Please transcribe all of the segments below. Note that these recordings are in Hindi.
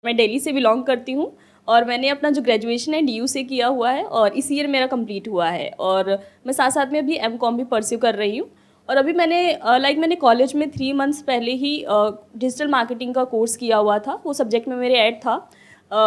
मैं दिल्ली से बिलोंग करती हूँ और मैंने अपना जो ग्रेजुएशन है डीयू से किया हुआ है और इस ईयर मेरा कंप्लीट हुआ है और मैं साथ साथ में अभी एमकॉम भी परस्यू कर रही हूँ। और अभी मैंने कॉलेज में 3 मंथ्स पहले ही डिजिटल मार्केटिंग का कोर्स किया हुआ था। वो सब्जेक्ट में मेरे ऐड था।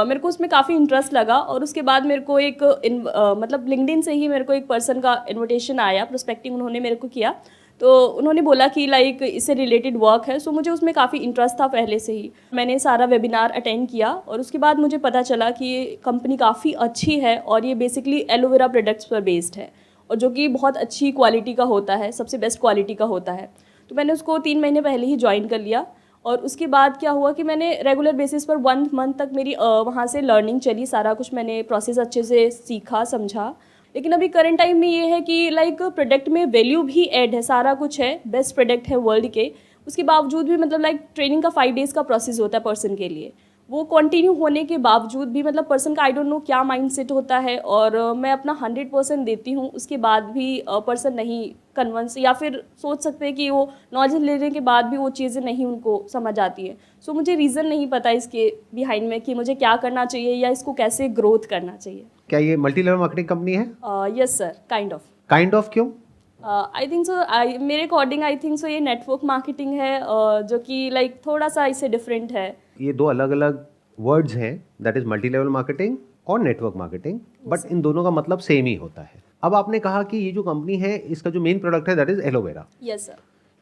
मेरे को उसमें काफ़ी इंटरेस्ट लगा और उसके बाद मेरे को मतलब लिंक्डइन से ही मेरे को एक पर्सन का इन्विटेशन आया, प्रोस्पेक्टिंग उन्होंने मेरे को किया। तो उन्होंने बोला कि लाइक इससे रिलेटेड वर्क है, सो मुझे उसमें काफ़ी इंटरेस्ट था पहले से ही। मैंने सारा वेबिनार अटेंड किया और उसके बाद मुझे पता चला कि ये कंपनी काफ़ी अच्छी है और ये बेसिकली एलोवेरा प्रोडक्ट्स पर बेस्ड है और जो कि बहुत अच्छी क्वालिटी का होता है, सबसे बेस्ट क्वालिटी का होता है। तो मैंने उसको 3 महीने पहले ही ज्वाइन कर लिया और उसके बाद क्या हुआ कि मैंने रेगुलर बेसिस पर 1 मंथ तक मेरी वहाँ से लर्निंग चली, सारा कुछ मैंने प्रोसेस अच्छे से सीखा समझा। लेकिन अभी करंट टाइम में ये है कि लाइक प्रोडक्ट में वैल्यू भी ऐड है, सारा कुछ है, बेस्ट प्रोडक्ट है वर्ल्ड के। उसके बावजूद भी मतलब लाइक ट्रेनिंग का 5 डेज़ का प्रोसेस होता है पर्सन के लिए। वो कंटिन्यू होने के बावजूद भी मतलब पर्सन का आई डोंट नो क्या माइंडसेट होता है और मैं अपना 100% देती हूँ, उसके बाद भी पर्सन नहीं कन्विंस, या फिर सोच सकते हैं कि वो नॉलेज लेने के बाद भी वो चीज़ें नहीं उनको समझ आती है। सो मुझे रीज़न नहीं पता इसके बिहाइंड में कि मुझे क्या करना चाहिए या इसको कैसे ग्रोथ करना चाहिए। क्या ये मल्टी लेवल मार्केटिंग कंपनी है? Yes sir, kind of. Kind of क्यों? आई थिंक सो, मेरे अकॉर्डिंग आई थिंक सो ये नेटवर्क मार्केटिंग है जो कि लाइक थोड़ा सा इससे डिफरेंट है। ये दो अलग अलग वर्ड्स हैं, that is multi level marketing और नेटवर्क मार्केटिंग, बट इन दोनों का मतलब सेम ही होता है। अब आपने कहा कि ये जो कंपनी है इसका जो मेन प्रोडक्ट है that is aloe vera. Yes sir.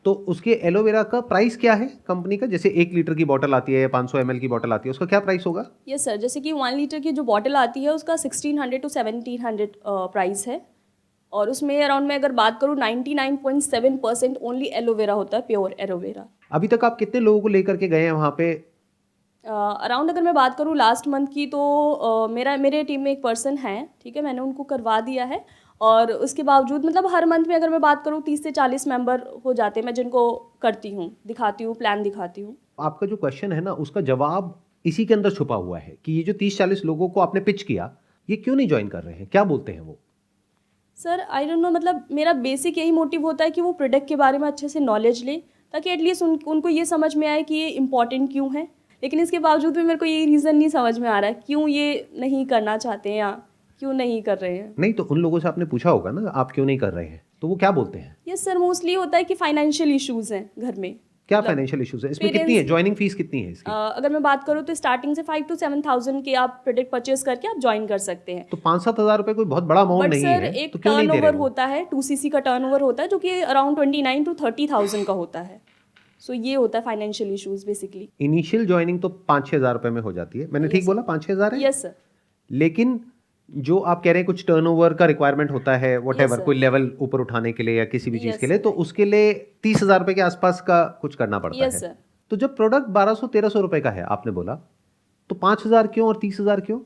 तो उसके एलोवेरा का प्राइस क्या है कंपनी का? जैसे 1 लीटर की बोतल आती है या 500 ml की बोतल आती है, उसका क्या प्राइस होगा? यस सर, जैसे कि 1 लीटर की जो बॉटल आती है उसका 1600 to 1700 प्राइस है और उसमें अराउंड मैं अगर बात करूँ 99.7% ओनली एलोवेरा होता है, प्योर एलोवेरा। अभी तक आप कितने लोगों को लेकर के गए हैं वहाँ पे? अराउंड अगर मैं बात करूँ लास्ट मंथ की तो मेरे टीम में एक पर्सन है, ठीक है, मैंने उनको करवा दिया है और उसके बावजूद मतलब हर मंथ में अगर मैं बात करूँ 30 से 40 मेंबर हो जाते हैं, मैं जिनको करती हूँ, दिखाती हूँ, प्लान दिखाती हूँ। आपका जो क्वेश्चन है ना उसका जवाब इसी के अंदर छुपा हुआ है कि ये जो 30-40 लोगों को आपने पिच किया, ये क्यों नहीं ज्वाइन कर रहे हैं? क्या बोलते हैं वो? सर आई डोंट नो, मतलब मेरा बेसिक यही मोटिव होता है कि वो प्रोडक्ट के बारे में अच्छे से नॉलेज ले ताकि एटलीस्ट उनको ये समझ में आए कि ये इम्पॉर्टेंट क्यों है। लेकिन इसके बावजूद भी मेरे को ये रीज़न नहीं समझ में आ रहा है क्यों ये नहीं करना चाहते हैं या क्यों नहीं कर रहे हैं। नहीं तो उन लोगों से आपने पूछा होगा ना आप क्यों नहीं कर रहे हैं, तो वो क्या बोलते हैं? यस सर, मोस्टली होता है कि फाइनेंशियल इश्यूज़ हैं घर में। क्या फाइनेंशियल इश्यूज है इसमें? कितनी है ज्वाइनिंग फीस, कितनी है इसकी? अगर मैं बात करूँ तो स्टार्टिंग से 5 to 7,000 के आप प्रोडक्ट परचेज करके आप ज्वाइन कर सकते हैं। तो 5-7 हज़ार रुपए कोई बहुत बड़ा अमाउंट बट नहीं सर है, एक तो क्यों नहीं दे रहे टर्नओवर वो? होता है, 2cc का टर्नओवर होता है जो कि अराउंड 29 to 30,000 का होता है। सो ये होता है financial issues basically. Initial joining तो 5-6 हज़ार रुपए में हो जाती है, मैंने ठीक बोला 5-6 हज़ार है? Yes sir. लेकिन जो आप कह रहे हैं कुछ टर्नओवर का रिक्वायरमेंट होता है वॉटेवर, sir. कोई लेवल ऊपर उठाने के लिए या किसी भी चीज़ Yes, के लिए, sir. तो उसके लिए 30,000 रुपए के आसपास का कुछ करना पड़ता यस है। सर। तो जब प्रोडक्ट 1200-1300 रुपए का है आपने बोला, तो 5,000 क्यों और 30,000 क्यों?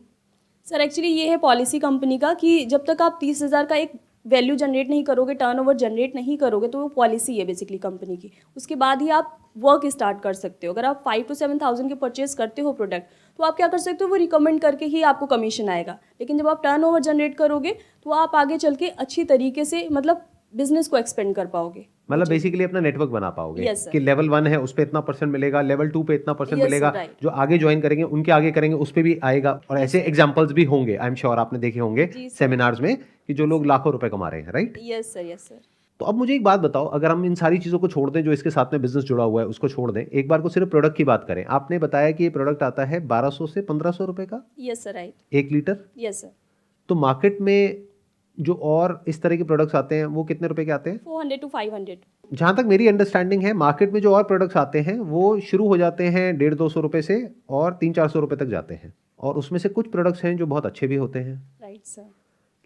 सर एक्चुअली ये है पॉलिसी कंपनी का कि जब तक आप 30,000 का एक वैल्यू जनरेट नहीं करोगे, टर्नओवर जनरेट नहीं करोगे, तो वो पॉलिसी है बेसिकली कंपनी की। उसके बाद ही आप वर्क स्टार्ट कर सकते हो। अगर आप 5 to 7,000 के परचेज करते हो प्रोडक्ट, तो आप क्या कर सकते हो, वो रिकमेंड करके ही आपको कमीशन आएगा। लेकिन जब आप टर्नओवर जनरेट करोगे तो आप आगे चल के अच्छी तरीके से मतलब बिजनेस को एक्सपेंड कर पाओगे। मतलब बेसिकली अपना नेटवर्क बना पाओगे। Yes, sir. कि लेवल 1 है उस पे इतना परसेंट मिलेगा, लेवल 2 पे इतना परसेंट Yes, मिलेगा, right. जो आगे ज्वाइन करेंगे उनके आगे करेंगे उस पे भी आएगा। और ऐसे एग्जांपल्स भी होंगे, आई एम श्योर आपने देखे होंगे जी, sir. सेमिनार्स में कि जो लोग लाखों रुपए कमा रहे हैं, right? Yes sir, yes sir. तो अब मुझे एक बात बताओ, अगर हम इन सारी चीज़ों को छोड़ दें जो इसके साथ में बिजनेस जुड़ा हुआ है उसको छोड़ दें, एक बार को सिर्फ प्रोडक्ट की बात करें, आपने बताया कि ये प्रोडक्ट आता है 1200 से 1500 रुपए का yes sir, right. 1 litre. Yes sir. तो मार्केट में जो और इस तरह के प्रोडक्ट्स आते हैं वो कितने रुपए के आते हैं? 400 to 500। जहाँ तक मेरी अंडरस्टैंडिंग है, मार्केट में जो और प्रोडक्ट्स आते हैं वो शुरू हो जाते हैं 150-200 रुपए से और 300-400 रुपए तक जाते हैं, और उसमें से कुछ प्रोडक्ट्स हैं जो बहुत अच्छे भी होते हैं। Right sir.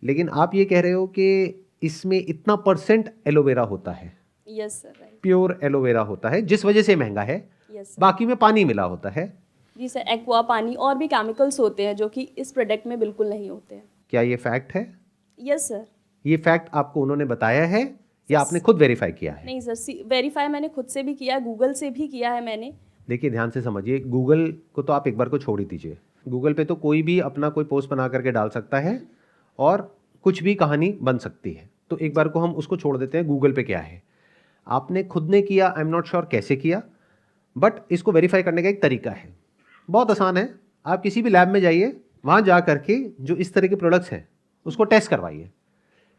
लेकिन आप ये कह रहे हो कि इसमें इतना परसेंट एलोवेरा होता है, yes sir, right. Pure aloe vera होता है, जिस वजह से महंगा है। Yes sir. बाकी में पानी मिला होता है। जी सर, एक्वा, पानी और भी केमिकल्स होते हैं जो कि इस प्रोडक्ट में बिल्कुल नहीं होते हैं। क्या ये फैक्ट है? Yes sir. ये फैक्ट आपको उन्होंने बताया है या आपने खुद वेरीफाई किया है? नहीं सर, वेरीफाई मैंने खुद से भी किया है, गूगल से भी किया है मैंने। देखिए ध्यान से समझिए, गूगल को तो आप एक बार को छोड़ ही दीजिए। गूगल पे तो कोई भी अपना कोई पोस्ट बना करके डाल सकता है और कुछ भी कहानी बन सकती है, तो एक बार को हम उसको छोड़ देते हैं। गूगल पे क्या है आपने खुद ने किया, आई एम नॉट श्योर कैसे किया, बट इसको वेरीफाई करने का एक तरीका है, बहुत आसान है। आप किसी भी लैब में जाइए, वहाँ जा करके जो इस तरह के प्रोडक्ट्स हैं उसको टेस्ट करवाइए।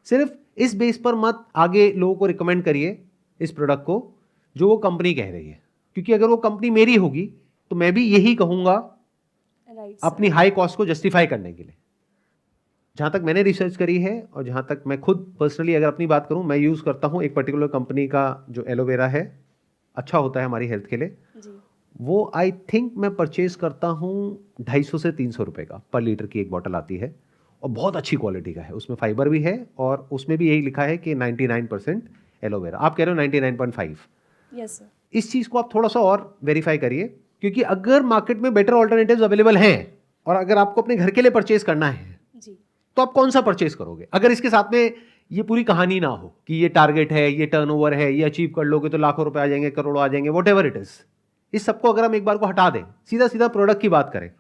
सिर्फ इस बेस पर मत आगे लोगों को रिकमेंड करिए इस प्रोडक्ट को जो वो कंपनी कह रही है, क्योंकि अगर वो कंपनी मेरी होगी तो मैं भी यही कहूँगा अपनी हाई कॉस्ट को जस्टिफाई करने के लिए। जहाँ तक मैंने रिसर्च करी है और जहाँ तक मैं खुद पर्सनली अगर अपनी बात करूँ, मैं यूज़ करता हूँ एक पर्टिकुलर कंपनी का जो एलोवेरा है, अच्छा होता है हमारी हेल्थ के लिए जी। वो आई थिंक मैं परचेज करता हूँ 250 से 300 रुपये का पर लीटर की एक बॉटल आती है और बहुत अच्छी क्वालिटी का है, उसमें फाइबर भी है और उसमें भी यही लिखा है कि 99% एलोवेरा। आप कह रहे हो 99.5। Yes sir. इस चीज़ को आप थोड़ा सा और वेरीफाई करिए, क्योंकि अगर मार्केट में बेटर ऑल्टरनेटिव्स अवेलेबल हैं और अगर आपको अपने घर के लिए परचेज करना है जी। तो आप कौन सा परचेज करोगे, अगर इसके साथ में ये पूरी कहानी ना हो कि ये टारगेट है, ये टर्नओवर है, ये अचीव कर लोगे तो लाखों रुपए आ जाएंगे, करोड़ों आ जाएंगे, वॉट एवर इट इज। इस सबको अगर हम एक बार को हटा दें, सीधा सीधा प्रोडक्ट की बात करें,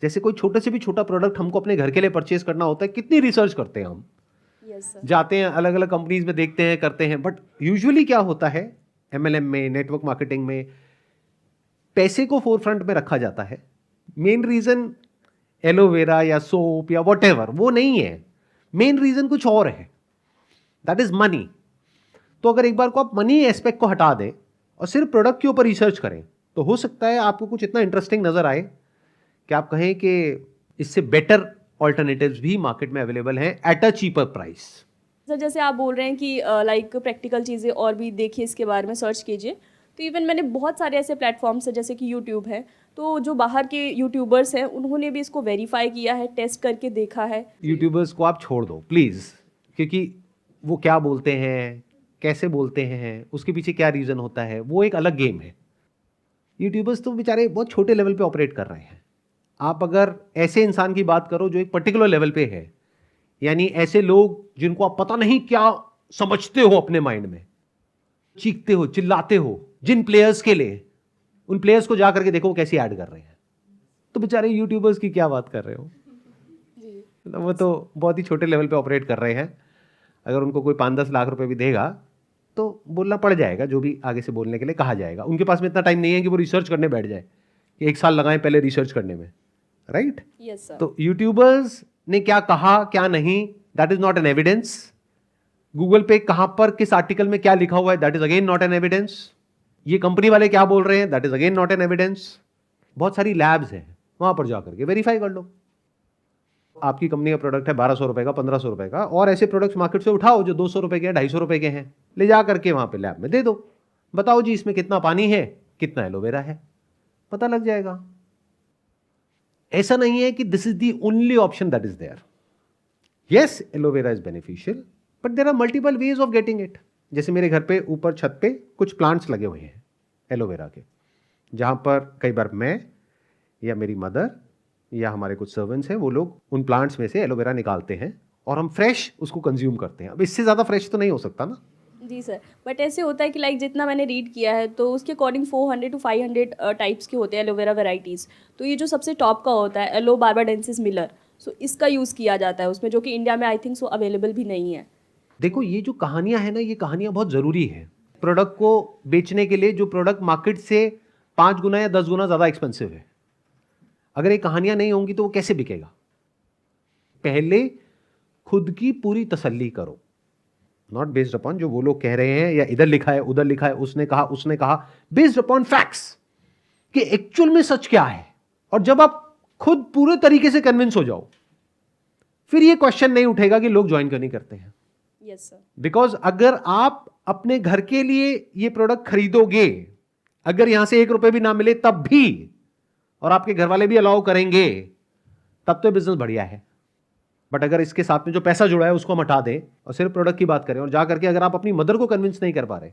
जैसे कोई छोटे से भी छोटा प्रोडक्ट हमको अपने घर के लिए परचेज करना होता है, कितनी रिसर्च करते हैं हम। Yes sir. जाते हैं अलग अलग कंपनीज में, देखते हैं, करते हैं, बट यूजुअली क्या होता है MLM में, नेटवर्क मार्केटिंग में पैसे को फोरफ्रंट में रखा जाता है। मेन रीजन एलोवेरा या सोप या वॉट एवर वो नहीं है, मेन रीजन कुछ और है, दैट इज मनी। तो अगर एक बार को आप मनी एस्पेक्ट को हटा दें और सिर्फ प्रोडक्ट के ऊपर रिसर्च करें तो हो सकता है आपको कुछ इतना इंटरेस्टिंग नजर आए कि आप कहें कि इससे बेटर ऑल्टरनेटिव्स भी मार्केट में अवेलेबल हैं at a cheaper price. Sir जैसे आप बोल रहे हैं कि लाइक प्रैक्टिकल चीज़ें और भी देखिए, इसके बारे में सर्च कीजिए, तो इवन मैंने बहुत सारे ऐसे प्लेटफॉर्म्स हैं जैसे कि यूट्यूब है, तो जो बाहर के यूट्यूबर्स हैं उन्होंने भी इसको वेरीफाई किया है, टेस्ट करके देखा है। यूट्यूबर्स को आप छोड़ दो प्लीज़, क्योंकि वो क्या बोलते हैं, कैसे बोलते हैं, उसके पीछे क्या रीज़न होता है, वो एक अलग गेम है। यूट्यूबर्स तो बेचारे बहुत छोटे लेवल पे ऑपरेट कर रहे हैं। आप अगर ऐसे इंसान की बात करो जो एक पर्टिकुलर लेवल पे है, यानी ऐसे लोग जिनको आप पता नहीं क्या समझते हो अपने माइंड में, चीखते हो, चिल्लाते हो, जिन प्लेयर्स के लिए, उन प्लेयर्स को जा करके देखो कैसे ऐड कर रहे हैं। तो बेचारे यूट्यूबर्स की क्या बात कर रहे हो, वो तो बहुत ही छोटे लेवल पे ऑपरेट कर रहे हैं। अगर उनको कोई 5-10 लाख रुपए भी देगा तो बोलना पड़ जाएगा, जो भी आगे से बोलने के लिए कहा जाएगा। उनके पास में इतना टाइम नहीं है कि वो रिसर्च करने बैठ जाए, कि 1 साल लगाएं पहले रिसर्च करने में, राइट? Yes sir. तो यूट्यूबर्स ने क्या कहा क्या नहीं, that is not an evidence. Google पे कहां पर किस आर्टिकल में क्या लिखा हुआ है, that is again not an evidence. ये कंपनी वाले क्या बोल रहे हैं, that is again not an evidence. बहुत सारी लैब्स हैं, वहां पर जाकर के वेरीफाई कर लो। आपकी कंपनी का प्रोडक्ट है 1200 रुपए का, 1500 रुपए का, और ऐसे प्रोडक्ट्स मार्केट से उठाओ जो 200 रुपए के हैं, 250 रुपए के हैं, ले जा करके वहां पे लैब में दे दो, बताओ जी इसमें कितना पानी है, कितना एलोवेरा है, पता लग जाएगा। ऐसा नहीं है कि this is the only option that is there. Yes, aloe vera is beneficial, but there are multiple ways of getting it. जैसे मेरे घर पे ऊपर छत पे कुछ प्लांट्स लगे हुए हैं एलोवेरा के, जहां पर कई बार मैं या मेरी मदर या हमारे कुछ सर्वेंट्स हैं, वो लोग उन प्लांट्स में से एलोवेरा निकालते हैं और हम फ्रेश उसको कंज्यूम करते हैं। अब इससे ज़्यादा फ्रेश तो नहीं हो सकता ना। जी सर, बट ऐसे होता है कि लाइक जितना मैंने रीड किया है तो उसके अकॉर्डिंग 400 to 500 टाइप्स के होते हैं एलोवेरा वेराइटीज़। तो ये जो सबसे टॉप का होता है एलो बार्बाडेंसिस मिलर, सो इसका यूज़ किया जाता है उसमें, जो कि इंडिया में आई थिंक सो अवेलेबल भी नहीं है। देखो, ये जो कहानियां हैं ना, ये कहानियां बहुत ज़रूरी है प्रोडक्ट को बेचने के लिए। जो प्रोडक्ट मार्केट से 5 गुना या 10 गुना ज़्यादा एक्सपेंसिव है, अगर ये कहानियां नहीं होंगी तो वो कैसे बिकेगा? पहले खुद की पूरी तसल्ली करो, नॉट बेस्ड अपॉन जो वो लोग कह रहे हैं या इधर लिखा है उधर लिखा है, उसने कहा, बेस्ड अपॉन फैक्ट्स कि एक्चुअल में सच क्या है। और जब आप खुद पूरे तरीके से कन्विंस हो जाओ, फिर ये क्वेश्चन नहीं उठेगा कि लोग ज्वाइन क्यों नहीं करते हैं। Yes sir. बिकॉज अगर आप अपने घर के लिए ये प्रोडक्ट खरीदोगे, अगर यहां से 1 रुपए भी ना मिले तब भी, और आपके घर वाले भी अलाउ करेंगे, तब तो बिजनेस बढ़िया है। बट अगर इसके साथ में जो पैसा जुड़ा है उसको हम हटा दें और सिर्फ प्रोडक्ट की बात करें, और जा करके अगर आप अपनी मदर को कन्विंस नहीं कर पा रहे,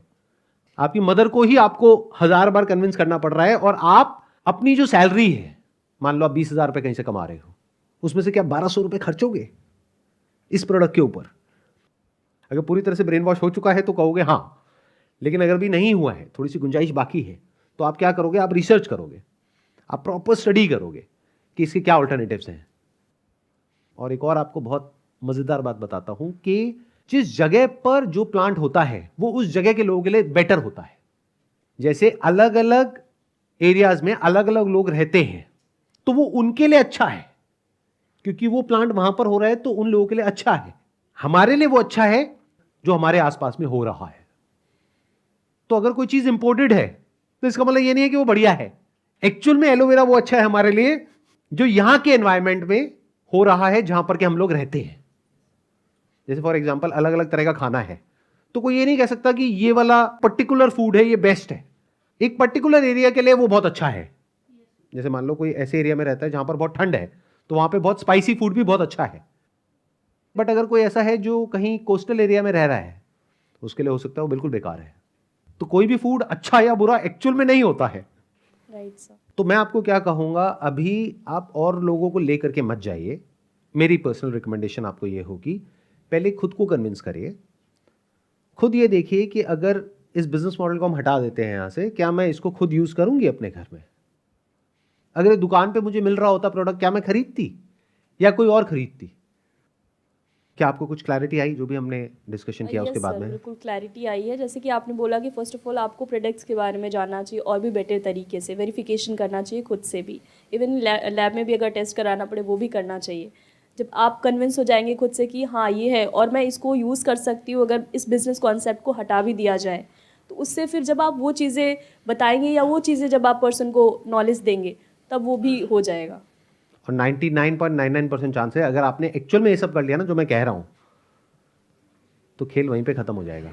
आपकी मदर को ही आपको 1000 बार कन्विंस करना पड़ रहा है, और आप अपनी जो सैलरी है, मान लो आप 20,000 रुपए कहीं से कमा रहे हो, उसमें से क्या 1200 रुपए खर्चोगे इस प्रोडक्ट के ऊपर? अगर पूरी तरह से ब्रेन वॉश हो चुका है तो कहोगे हाँ, लेकिन अगर भी नहीं हुआ है, थोड़ी सी गुंजाइश बाकी है, तो आप क्या करोगे? आप रिसर्च करोगे, आप प्रॉपर स्टडी करोगे कि इसके क्या ऑल्टरनेटिव्स हैं। और एक और आपको बहुत मजेदार बात बताता हूं कि जिस जगह पर जो प्लांट होता है वो उस जगह के लोगों के लिए बेटर होता है। जैसे अलग अलग एरियाज में अलग अलग लोग रहते हैं, तो वो उनके लिए अच्छा है, क्योंकि वो प्लांट वहां पर हो रहा है तो उन लोगों के लिए अच्छा है। हमारे लिए वो अच्छा है जो हमारे आसपास में हो रहा है। तो अगर कोई चीज इंपोर्टेड है तो इसका मतलब ये नहीं है कि वो बढ़िया है। एक्चुअल में एलोवेरा वो अच्छा है हमारे लिए जो यहां के एनवायरमेंट में हो रहा है, जहां पर के हम लोग रहते हैं। जैसे फॉर एग्जांपल अलग अलग तरह का खाना है, तो कोई ये नहीं कह सकता कि ये वाला पर्टिकुलर फूड है ये बेस्ट है। एक पर्टिकुलर एरिया के लिए वो बहुत अच्छा है। जैसे मान लो कोई ऐसे एरिया में रहता है जहां पर बहुत ठंड है, तो वहां पे बहुत स्पाइसी फूड भी बहुत अच्छा है। बट अगर कोई ऐसा है जो कहीं कोस्टल एरिया में रह रहा है, उसके लिए हो सकता है वो बिल्कुल बेकार है। तो कोई भी फूड अच्छा या बुरा एक्चुअल में नहीं होता है। Right sir. तो मैं आपको क्या कहूंगा, अभी आप और लोगों को लेकर के मत जाइए। मेरी पर्सनल रिकमेंडेशन आपको ये होगी, पहले खुद को कन्विंस करिए। खुद ये देखिए कि अगर इस बिजनेस मॉडल को हम हटा देते हैं यहाँ से, क्या मैं इसको खुद यूज करूंगी अपने घर में? अगर दुकान पे मुझे मिल रहा होता प्रोडक्ट, क्या मैं खरीदती या कोई और खरीदती? क्या आपको कुछ क्लैरिटी आई जो भी हमने डिस्कशन किया उसके यस बाद सर, में? बिल्कुल क्लैरिटी आई है। जैसे कि आपने बोला कि फर्स्ट ऑफ ऑल आपको प्रोडक्ट्स के बारे में जानना चाहिए और भी बेटर तरीके से वेरिफिकेशन करना चाहिए खुद से भी। इवन लैब में भी अगर टेस्ट कराना पड़े वो भी करना चाहिए। जब आप कन्विंस हो जाएंगे खुद से कि हाँ ये है और मैं इसको यूज़ कर सकती हूँ, अगर इस बिज़नेस कॉन्सेप्ट को हटा भी दिया जाए, तो उससे फिर जब आप वो चीज़ें बताएंगे या वो चीज़ें जब आप पर्सन को नॉलेज देंगे तब वो भी हो जाएगा। और 99.99% चांस है, अगर आपने एक्चुअल में ये सब कर लिया ना जो मैं कह रहा हूं, तो खेल वहीं पे खत्म हो जाएगा।